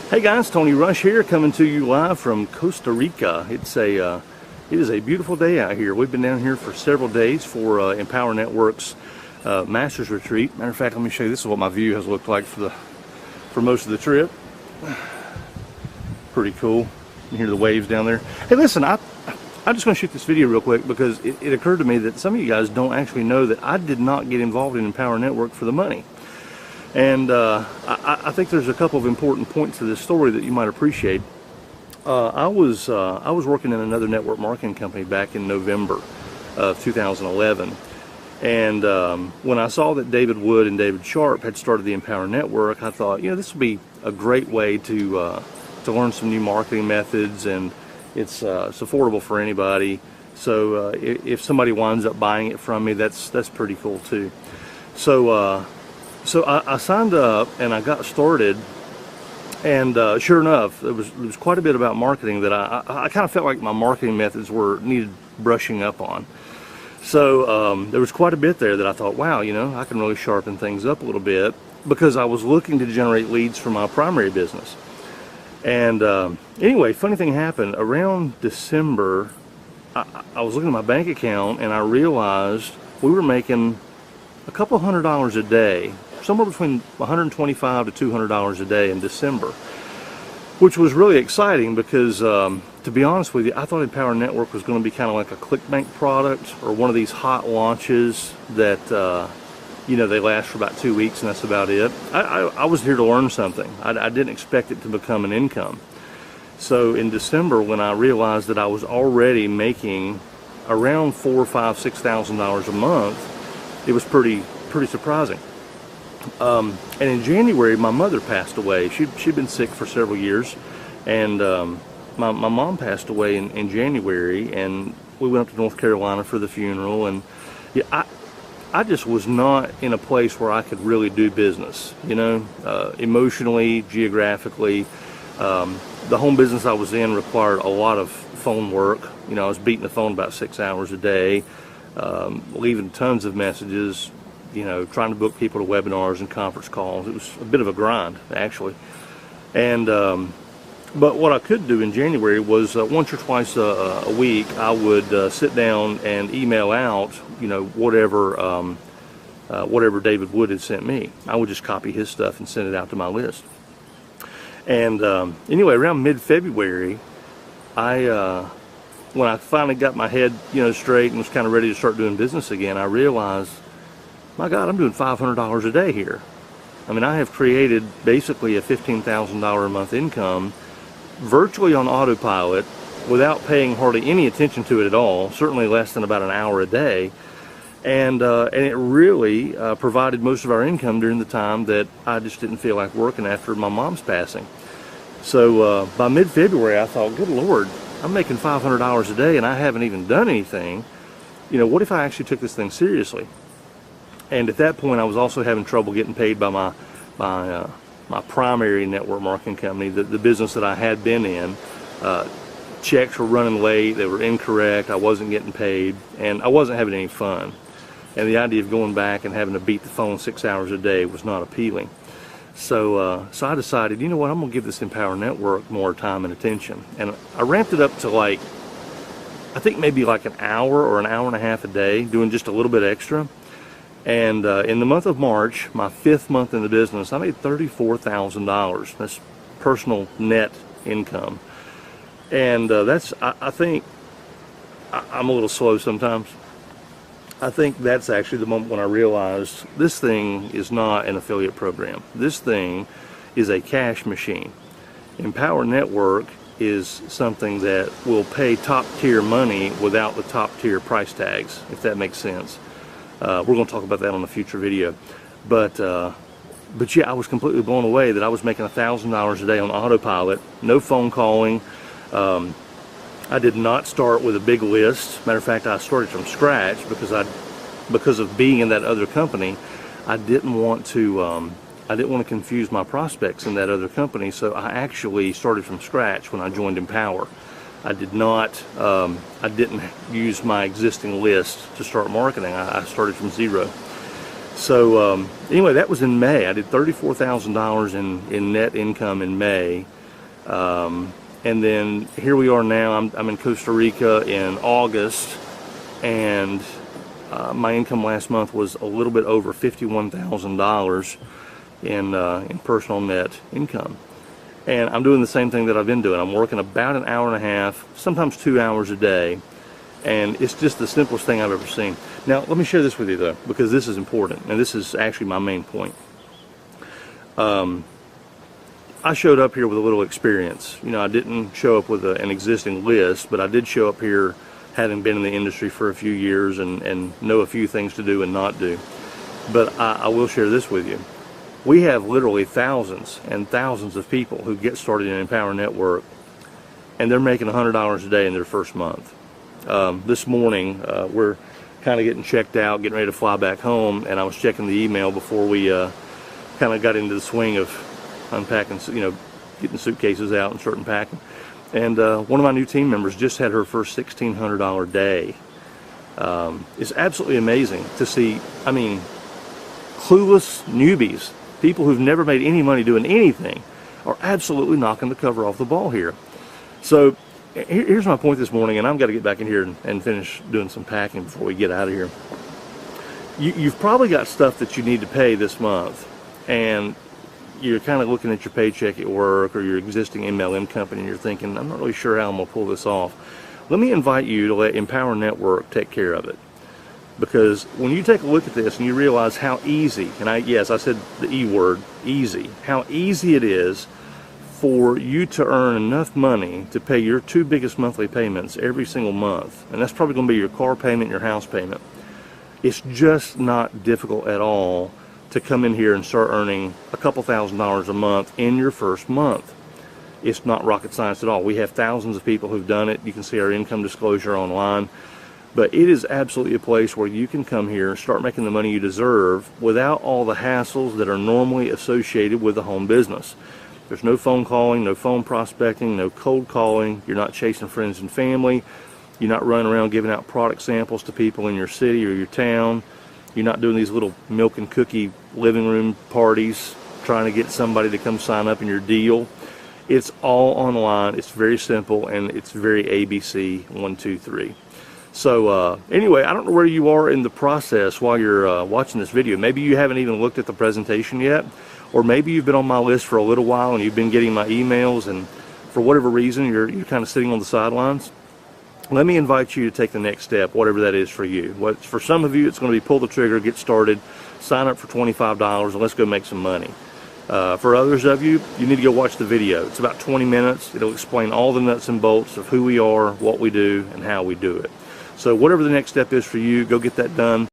Hey guys, Tony Rush here, coming to you live from Costa Rica. It is a beautiful day out here. We've been down here for several days for Empower Network's Masters Retreat. Matter of fact, let me show you. This is what my view has looked like for most of the trip. Pretty cool. You hear the waves down there. Hey, listen, I'm just going to shoot this video real quick because it occurred to me that some of you guys don't actually know that I did not get involved in Empower Network for the money. And I think there's a couple of important points to this story that you might appreciate. I was working in another network marketing company back in November of 2011, and when I saw that David Wood and David Sharp had started the Empower Network, I thought, you know, this would be a great way to learn some new marketing methods, and it's affordable for anybody. So if somebody winds up buying it from me, that's pretty cool too. So I signed up and I got started, and sure enough, there was quite a bit about marketing that I kind of felt like my marketing methods needed brushing up on. So there was quite a bit there that I thought, wow, you know, I can really sharpen things up a little bit, because I was looking to generate leads for my primary business. And anyway, funny thing happened around December. I was looking at my bank account and I realized we were making a couple $100 a day, somewhere between $125 to $200 a day in December, which was really exciting because, to be honest with you, I thought Empower Network was going to be kind of like a ClickBank product or one of these hot launches that, you know, they last for about 2 weeks and that's about it. I was here to learn something. I didn't expect it to become an income. So in December, when I realized that I was already making around $4,000, $5,000, $6,000 a month, it was pretty surprising. And in January, my mother passed away. She'd been sick for several years, and my mom passed away in January, and we went up to North Carolina for the funeral. And yeah, I just was not in a place where I could really do business, you know, emotionally, geographically. The home business I was in required a lot of phone work. You know, I was beating the phone about 6 hours a day, leaving tons of messages, you know, trying to book people to webinars and conference calls. It was a bit of a grind, actually. And but what I could do in January was once or twice a week, I would sit down and email out, you know, whatever David Wood had sent me. I would just copy his stuff and send it out to my list. And anyway, around mid-February, when I finally got my head, you know, straight and was kind of ready to start doing business again, I realized, my God, I'm doing $500 a day here. I mean, I have created basically a $15,000 a month income virtually on autopilot without paying hardly any attention to it at all, certainly less than about an hour a day. And it really provided most of our income during the time that I just didn't feel like working after my mom's passing. So by mid-February, I thought, good Lord, I'm making $500 a day and I haven't even done anything. You know, what if I actually took this thing seriously? And at that point, I was also having trouble getting paid by my primary network marketing company, the business that I had been in. Checks were running late, they were incorrect, I wasn't getting paid, and I wasn't having any fun. And the idea of going back and having to beat the phone 6 hours a day was not appealing. So I decided, you know what, I'm going to give this Empower Network more time and attention. And I ramped it up to, like, I think maybe like an hour or an hour and a half a day, doing just a little bit extra. And in the month of March, my 5th month in the business, I made $34,000. That's personal net income. And I think, I'm a little slow sometimes. I think that's actually the moment when I realized this thing is not an affiliate program. This thing is a cash machine. Empower Network is something that will pay top tier money without the top tier price tags, if that makes sense. We're going to talk about that on a future video. But yeah, I was completely blown away that I was making $1,000 a day on autopilot, no phone calling. I did not start with a big list. Matter of fact, I started from scratch because of being in that other company. I didn't want to confuse my prospects in that other company, so I actually started from scratch when I joined Empower. I didn't use my existing list to start marketing. I started from zero. So anyway, that was in May. I did $34,000 in net income in May. And then here we are now. I'm in Costa Rica in August, and my income last month was a little bit over $51,000 in personal net income. And I'm doing the same thing that I've been doing. I'm working about an hour and a half, sometimes 2 hours a day, and it's just the simplest thing I've ever seen. Now, let me share this with you, though, because this is important, and this is actually my main point. I showed up here with a little experience. You know, I didn't show up with an existing list, but I did show up here having been in the industry for a few years and know a few things to do and not do. But I will share this with you. We have literally thousands and thousands of people who get started in Empower Network, and they're making $100 a day in their first month. This morning, we're kind of getting checked out, getting ready to fly back home, and I was checking the email before we kind of got into the swing of unpacking, you know, getting suitcases out and starting packing. And one of my new team members just had her first $1,600 day. It's absolutely amazing to see, I mean, clueless newbies, people who've never made any money doing anything, are absolutely knocking the cover off the ball here. So here's my point this morning, and I've got to get back in here and finish doing some packing before we get out of here. You've probably got stuff that you need to pay this month, and you're kind of looking at your paycheck at work or your existing MLM company, and you're thinking, I'm not really sure how I'm going to pull this off. Let me invite you to let Empower Network take care of it. Because when you take a look at this and you realize how easy, and yes, I said the E word, easy, how easy it is for you to earn enough money to pay your two biggest monthly payments every single month. And that's probably going to be your car payment and your house payment. It's just not difficult at all to come in here and start earning a couple $1,000s a month in your first month. It's not rocket science at all. We have thousands of people who've done it. You can see our income disclosure online. But it is absolutely a place where you can come here and start making the money you deserve without all the hassles that are normally associated with a home business. There's no phone calling, no phone prospecting, no cold calling. You're not chasing friends and family. You're not running around giving out product samples to people in your city or your town. You're not doing these little milk and cookie living room parties trying to get somebody to come sign up in your deal. It's all online. It's very simple, and it's very ABC 1, 2, 3. So anyway, I don't know where you are in the process while you're watching this video. Maybe you haven't even looked at the presentation yet, or maybe you've been on my list for a little while and you've been getting my emails, and for whatever reason you're kind of sitting on the sidelines. Let me invite you to take the next step, whatever that is for you. For some of you, it's going to be pull the trigger, get started, sign up for $25, and let's go make some money. For others of you, you need to go watch the video. It's about 20 minutes. It'll explain all the nuts and bolts of who we are, what we do, and how we do it. So whatever the next step is for you, go get that done.